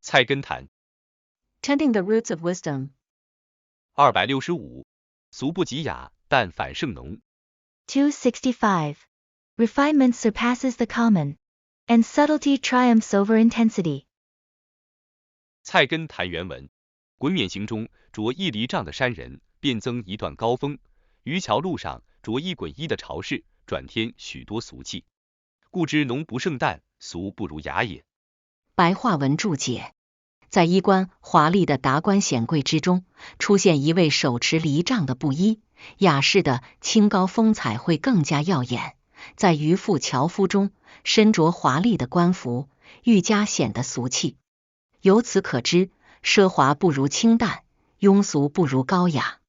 菜根谭 Tending the roots of wisdom. 265，俗不及雅，但反胜浓。265. Refinement surpasses the common, and subtlety triumphs over intensity. 菜根谭原文：滚冕行中，着一犁杖的山人，便增一段高峰；渔樵路上，着一滚衣的潮士，转添许多俗气。故知浓不胜淡，俗不如雅也。白话文注解：在衣冠华丽的达官显贵之中，出现一位手持犁杖的布衣，雅士的清高风采会更加耀眼；在渔妇樵夫中，身着华丽的官服，愈加显得俗气。由此可知，奢华不如清淡，庸俗不如高雅。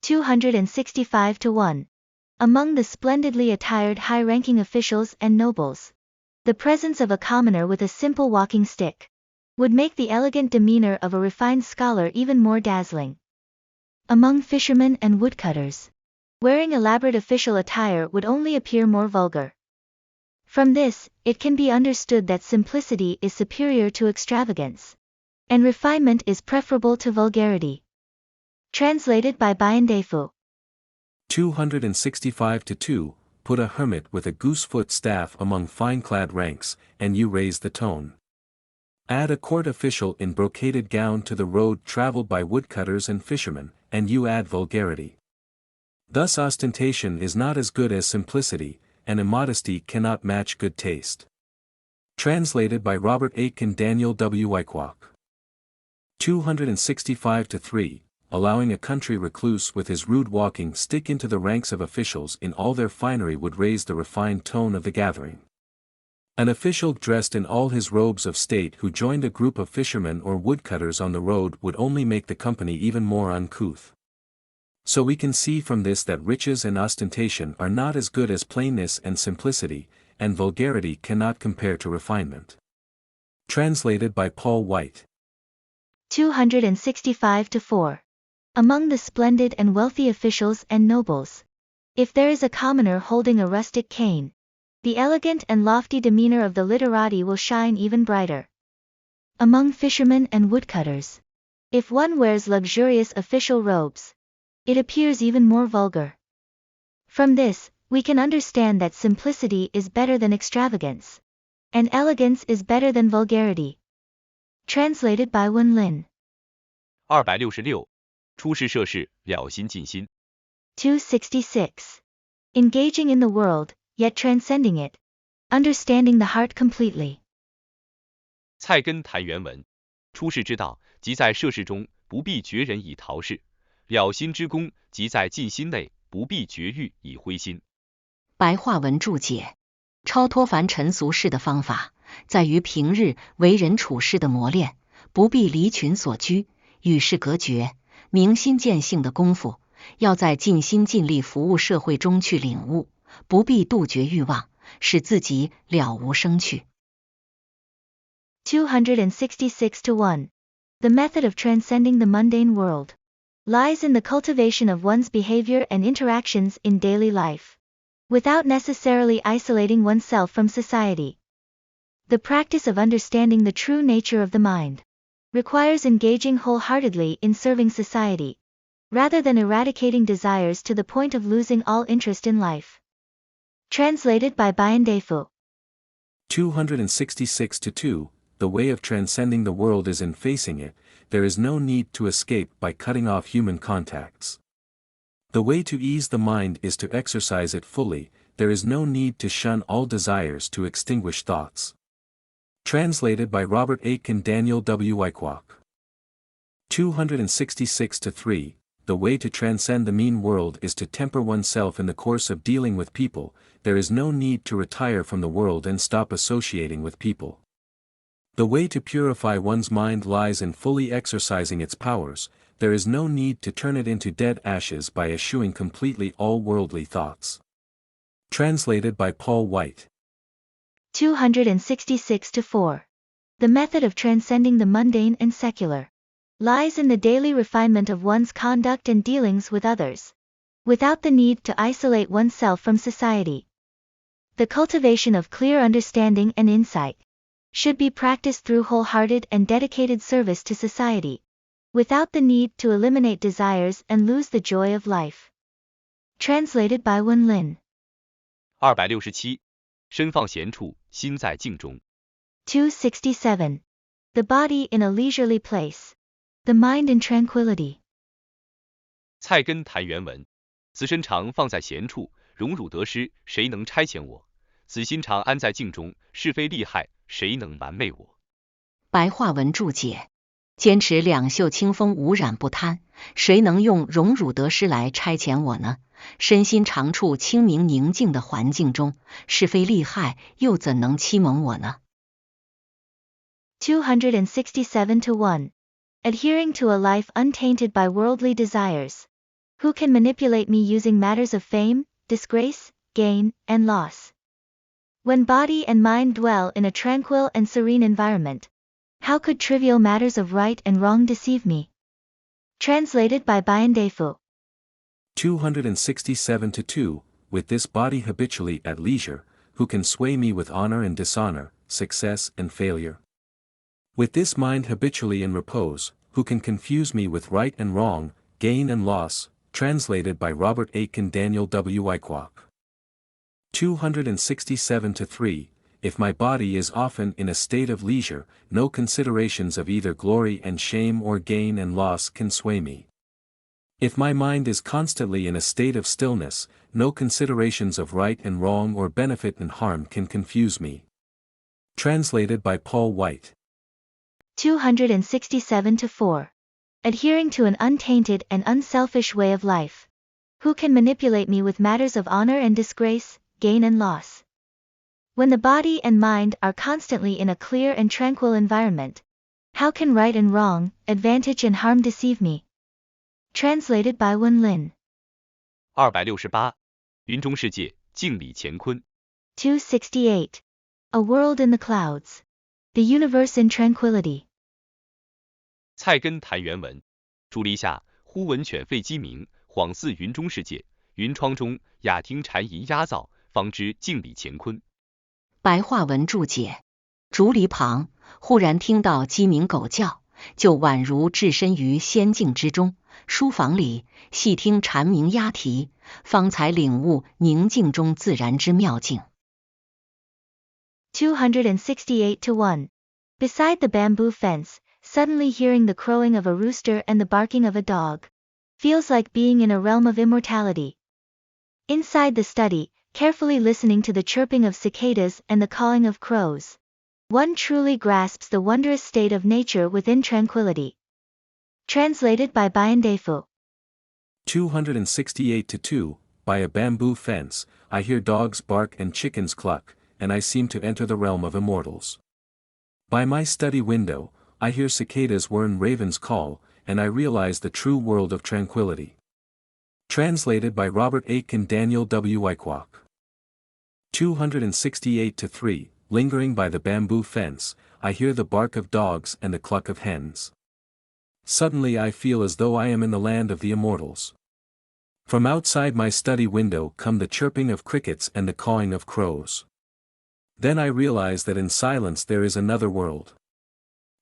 265-1. Among the splendidly attired high-ranking officials and nobles, the presence of a commoner with a simple walking stick would make the elegant demeanor of a refined scholar even more dazzling. Among fishermen and woodcutters, wearing elaborate official attire would only appear more vulgar. From this, it can be understood that simplicity is superior to extravagance, and refinement is preferable to vulgarity. Translated by Bayandefu. 265-2. Put a hermit with a goosefoot staff among fine-clad ranks, and you raise the tone. Add a court official in brocaded gown to the road traveled by woodcutters and fishermen, and you add vulgarity. Thus ostentation is not as good as simplicity, and immodesty cannot match good taste. Translated by Robert Aitken Daniel W. Wyckoff. 265-3. Allowing a country recluse with his rude walking stick into the ranks of officials in all their finery would raise the refined tone of the gathering. An official dressed in all his robes of state who joined a group of fishermen or woodcutters on the road would only make the company even more uncouth. So we can see from this that riches and ostentation are not as good as plainness and simplicity, and vulgarity cannot compare to refinement. Translated by Paul White. 265-4. Among the splendid and wealthy officials and nobles, if there is a commoner holding a rustic cane, the elegant and lofty demeanor of the literati will shine even brighter. Among fishermen and woodcutters, if one wears luxurious official robes, it appears even more vulgar. From this, we can understand that simplicity is better than extravagance, and elegance is better than vulgarity. Translated by Wen Lin. 266，出世涉世，了心尽心。266. Engaging in the world, yet transcending it. Understanding the heart completely. 菜根谭原文：出世之道，即在涉世中，不必绝人以逃世；了心之功，即在尽心内，不必绝欲以灰心。白话文注解：超脱凡尘俗世的方法，在于平日为人处事的磨练，不必离群所居，与世隔绝，明心见性的功夫，要在尽心尽力服务社会中去领悟，不必杜绝欲望，使自己了无生趣。266-1. The method of transcending the mundane world lies in the cultivation of one's behavior and interactions in daily life, without necessarily isolating oneself from society. The practice of understanding the true nature of the mind requires engaging wholeheartedly in serving society, rather than eradicating desires to the point of losing all interest in life. Translated by Bayandefu. 266-2. The way of transcending the world is in facing it. There is no need to escape by cutting off human contacts. The way to ease the mind is to exercise it fully. There is no need to shun all desires to extinguish thoughts. Translated by Robert Aitken Daniel W. Wyckoff. 266-3. The way to transcend the mean world is to temper oneself in the course of dealing with people. There is no need to retire from the world and stop associating with people. The way to purify one's mind lies in fully exercising its powers. There is no need to turn it into dead ashes by eschewing completely all worldly thoughts. Translated by Paul White. 266-4. The method of transcending the mundane and secular lies in the daily refinement of one's conduct and dealings with others, without the need to isolate oneself from society. The cultivation of clear understanding and insight should be practiced through wholehearted and dedicated service to society, without the need to eliminate desires and lose the joy of life. Translated by Wen Lin. 267. 身放闲处，心在静中。267. The body in a leisurely place. The mind in tranquility. 菜根谭原文：此身常放在闲处，荣辱得失，谁能差遣我？此心常安在静中，是非利害，谁能瞒昧我？白话文注解：坚持两袖清风，无染不贪，谁能用荣辱得失来差遣我呢？身心常处清明宁静的环境中，是非利害又怎能欺蒙我呢？ 267-1. Adhering to a life untainted by worldly desires. Who can manipulate me using matters of fame, disgrace, gain, and loss? When body and mind dwell in a tranquil and serene environment, how could trivial matters of right and wrong deceive me? Translated by Biandefu. 267-2. With this body habitually at leisure, who can sway me with honor and dishonor, success and failure? With this mind habitually in repose, who can confuse me with right and wrong, gain and loss? Translated by Robert Aitken Daniel W. Wyckoff. 267-3. If my body is often in a state of leisure, no considerations of either glory and shame or gain and loss can sway me. If my mind is constantly in a state of stillness, no considerations of right and wrong or benefit and harm can confuse me. Translated by Paul White. 267-4. Adhering to an untainted and unselfish way of life. Who can manipulate me with matters of honor and disgrace, gain and loss? When the body and mind are constantly in a clear and tranquil environment, how can right and wrong, advantage and harm deceive me? Translated by Wen Lin. 268. 云中世界，镜里乾坤。268. A world in the clouds. The universe in tranquility. 菜根谭原文：伫篱下，忽闻犬吠鸡鸣，恍似云中世界。云窗中，雅听蝉吟鸦噪，方知镜里乾坤。白话文注解：竹篱旁，忽然听到鸡鸣狗叫，就宛如置身于仙境之中。书房里，细听蝉鸣鸦啼，方才领悟宁静中自然之妙境。268-1. Beside the bamboo fence, suddenly hearing the crowing of a rooster and the barking of a dog. Feels like being in a realm of immortality. Inside the study, carefully listening to the chirping of cicadas and the calling of crows. One truly grasps the wondrous state of nature within tranquility. Translated by Biandefu. 268-2. By a bamboo fence, I hear dogs bark and chickens cluck, and I seem to enter the realm of immortals. By my study window, I hear cicadas whirr, ravens call, and I realize the true world of tranquility. Translated by Robert Aitken Daniel W. Wyckoff. 268-3. Lingering by the bamboo fence, I hear the bark of dogs and the cluck of hens. Suddenly I feel as though I am in the land of the immortals. From outside my study window come the chirping of crickets and the cawing of crows. Then I realize that in silence there is another world.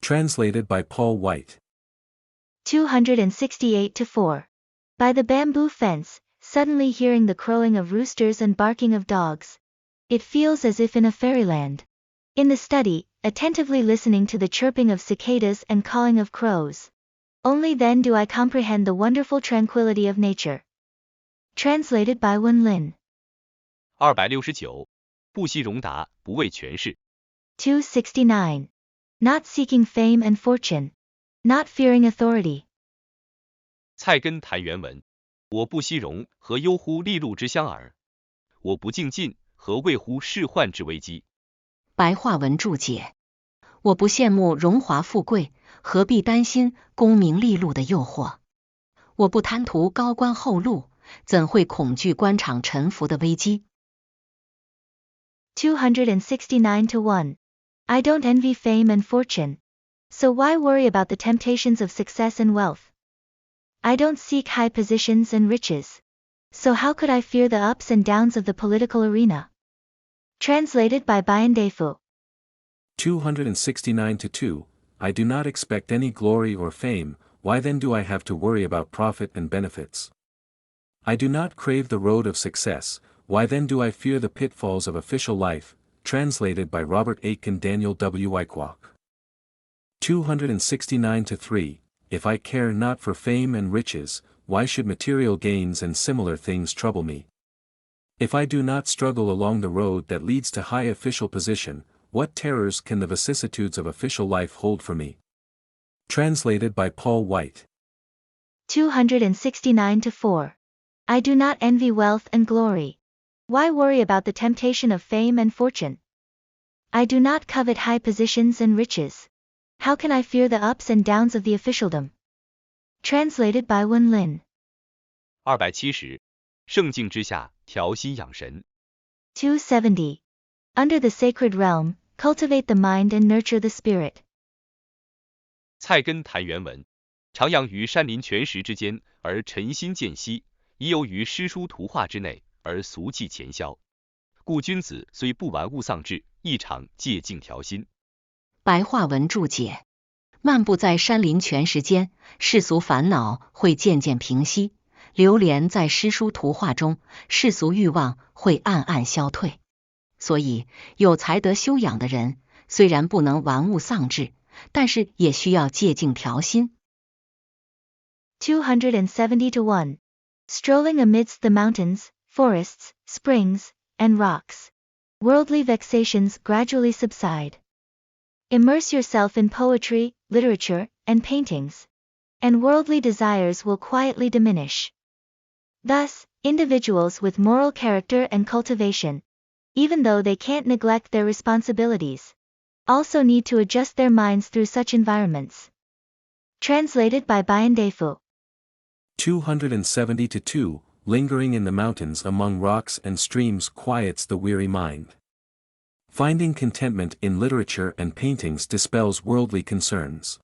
Translated by Paul White. 268-4. By the bamboo fence, suddenly hearing the crowing of roosters and barking of dogs. It feels as if in a fairyland. In the study, attentively listening to the chirping of cicadas and calling of crows. Only then do I comprehend the wonderful tranquility of nature. Translated by Wen Lin. 269. 不惜荣达，不为权势。269. Not seeking fame and fortune. Not fearing authority. 菜根谭原文：我不惜荣，何忧乎利禄之相耳？我不敬进，何谓乎世患之危机？白话文注解：我不羡慕荣华富贵，何必担心功名利禄的诱惑？我不贪图高官厚禄，怎会恐惧官场沉浮的危机？ 269-1. I don't envy fame and fortune. So why worry about the temptations of success and wealth? I don't seek high positions and riches. So how could I fear the ups and downs of the political arena? Translated by Biandefu. 269-2, I do not expect any glory or fame, why then do I have to worry about profit and benefits? I do not crave the road of success, why then do I fear the pitfalls of official life? Translated by Robert Aitken Daniel W. Wyckoff. 269-3, If I care not for fame and riches, why should material gains and similar things trouble me? If I do not struggle along the road that leads to high official position, what terrors can the vicissitudes of official life hold for me? Translated by Paul White. 269-4. I do not envy wealth and glory. Why worry about the temptation of fame and fortune? I do not covet high positions and riches. How can I fear the ups and downs of the officialdom? Translated by Wen Lin. 270. 圣境之下，调心养神。270. Under the sacred realm, cultivate the mind and nurture the spirit. 菜根谭原文：徜徉于山林泉石之间，而沉心渐息；怡游于诗书图画之内，而俗气潜消。故君子虽不玩物丧志，亦常借静调心。白话文注解：漫步在山林泉石间，世俗烦恼会渐渐平息；流连在诗书图画中，世俗欲望会暗暗消退。所以，有才德修养的人，虽然不能玩物丧志，但是也需要借静调心。270-1. Strolling amidst the mountains, forests, springs, and rocks. Worldly vexations gradually subside. Immerse yourself in poetry, literature, and paintings, and worldly desires will quietly diminish. Thus, individuals with moral character and cultivation, even though they can't neglect their responsibilities, also need to adjust their minds through such environments. Translated by Bayan Defu. 270-2, Lingering in the mountains among rocks and streams quiets the weary mind. Finding contentment in literature and paintings dispels worldly concerns.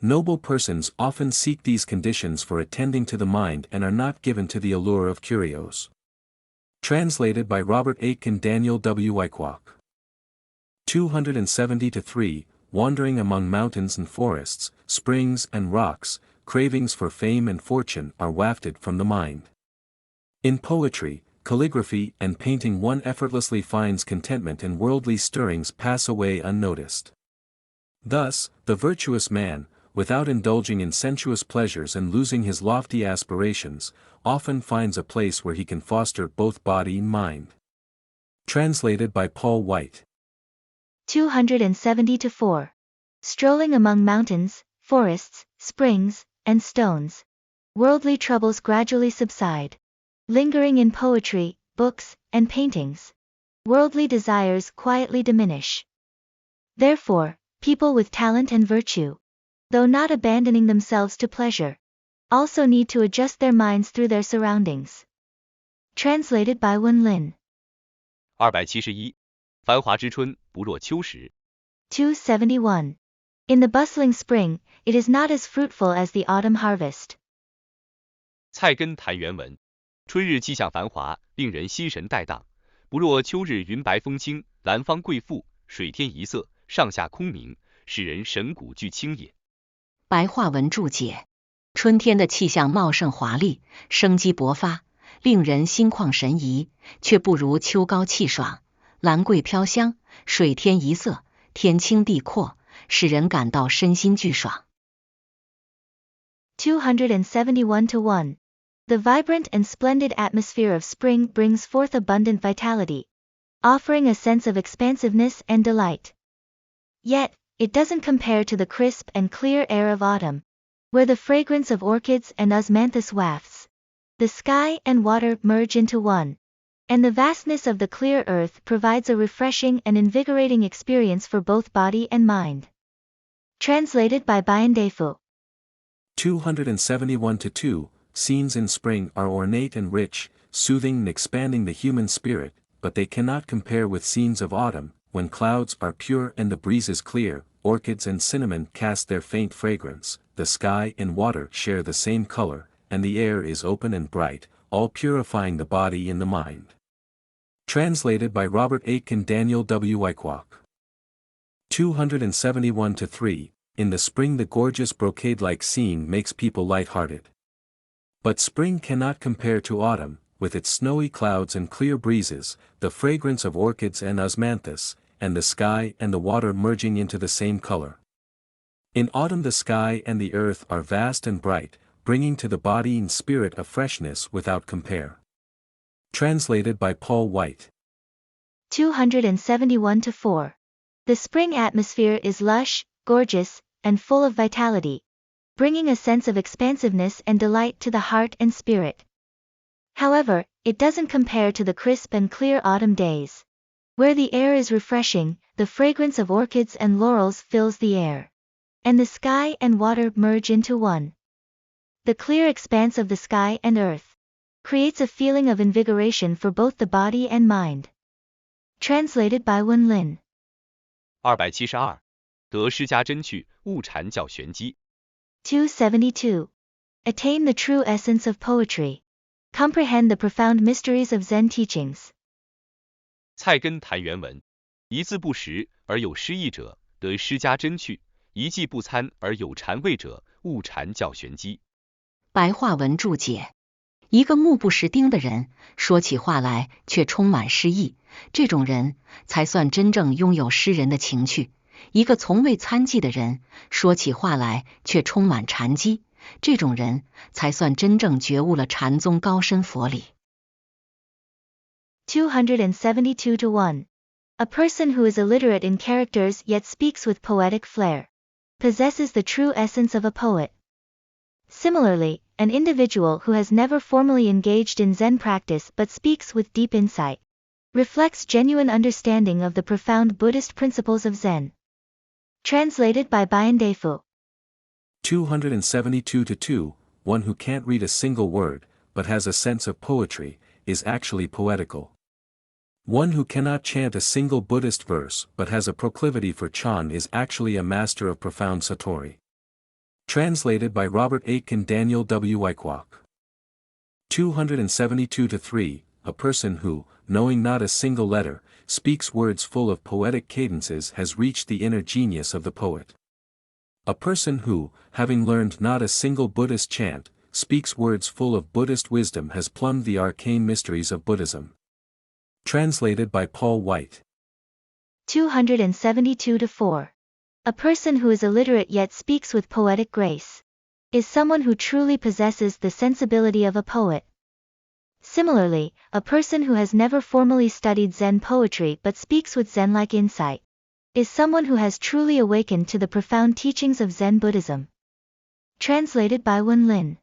Noble persons often seek these conditions for attending to the mind and are not given to the allure of curios. Translated by Robert Aitken Daniel W. Wyckoff. 270-3, Wandering among mountains and forests, springs and rocks, cravings for fame and fortune are wafted from the mind. In poetry, calligraphy and painting one effortlessly finds contentment and worldly stirrings pass away unnoticed. Thus, the virtuous man, without indulging in sensuous pleasures and losing his lofty aspirations, often finds a place where he can foster both body and mind. Translated by Paul White. 270-4. Strolling among mountains, forests, springs, and stones. Worldly troubles gradually subside. Lingering in poetry, books, and paintings. Worldly desires quietly diminish. Therefore, people with talent and virtue, though not abandoning themselves to pleasure, also need to adjust their minds through their surroundings. Translated by Wen Lin. 271. 繁华之春，不若秋时。271. In the bustling spring, it is not as fruitful as the autumn harvest. 菜根谭原文：春日气象繁华，令人心神怠荡，不若秋日云白风轻，兰芳贵馥，水天一色，上下空明，使人神谷俱清也。白话文注解：春天的气象茂盛华丽，生机勃发，令人心旷神怡，却不如秋高气爽，兰桂飘香，水天一色，天清地阔，使人感到身心俱爽。271-1. The vibrant and splendid atmosphere of spring brings forth abundant vitality, offering a sense of expansiveness and delight. Yet, it doesn't compare to the crisp and clear air of autumn, where the fragrance of orchids and osmanthus wafts. The sky and water merge into one, and the vastness of the clear earth provides a refreshing and invigorating experience for both body and mind. Translated by Bayan Defu. 271-2, Scenes in spring are ornate and rich, soothing and expanding the human spirit, but they cannot compare with scenes of autumn, when clouds are pure and the breeze is clear, orchids and cinnamon cast their faint fragrance, the sky and water share the same color, and the air is open and bright, all purifying the body and the mind. Translated by Robert Aitken Daniel W. Wyckoff. 271-3, in the spring the gorgeous brocade-like scene makes people light-hearted. But spring cannot compare to autumn, with its snowy clouds and clear breezes, the fragrance of orchids and osmanthus, and the sky and the water merging into the same color. In autumn the sky and the earth are vast and bright, bringing to the body and spirit a freshness without compare. Translated by Paul White. 271-4. The spring atmosphere is lush, gorgeous, and full of vitality, bringing a sense of expansiveness and delight to the heart and spirit. However, it doesn't compare to the crisp and clear autumn days, where the air is refreshing, the fragrance of orchids and laurels fills the air, and the sky and water merge into one. The clear expanse of the sky and earth creates a feeling of invigoration for both the body and mind. Translated by Wen Lin. 272. 得失家真趣，悟禅教玄机。 272. Attain the true essence of poetry. Comprehend the profound mysteries of Zen teachings. 菜根谭原文：一字不识而有诗意者，得诗家真趣；一计不参而有禅味者，悟禅教玄机。白话文注解：一个目不识丁的人，说起话来却充满诗意，这种人才算真正拥有诗人的情趣；一个从未参偈的人，说起话来却充满禅机，这种人才算真正觉悟了禅宗高深佛理。272-1. A person who is illiterate in characters yet speaks with poetic flair possesses the true essence of a poet. Similarly, an individual who has never formally engaged in Zen practice but speaks with deep insight reflects genuine understanding of the profound Buddhist principles of Zen. Translated by Baiandefu. 272-2, one who can't read a single word, but has a sense of poetry, is actually poetical. One who cannot chant a single Buddhist verse but has a proclivity for Chan is actually a master of profound satori. Translated by Robert Aitken Daniel W. Wyckoff. 272-3, a person who, knowing not a single letter, speaks words full of poetic cadences has reached the inner genius of the poet. A person who, having learned not a single Buddhist chant, speaks words full of Buddhist wisdom has plumbed the arcane mysteries of Buddhism. Translated by Paul White. 272-4. A person who is illiterate yet speaks with poetic grace is someone who truly possesses the sensibility of a poet. Similarly, a person who has never formally studied Zen poetry but speaks with Zen-like insight is someone who has truly awakened to the profound teachings of Zen Buddhism. Translated by Wen Lin.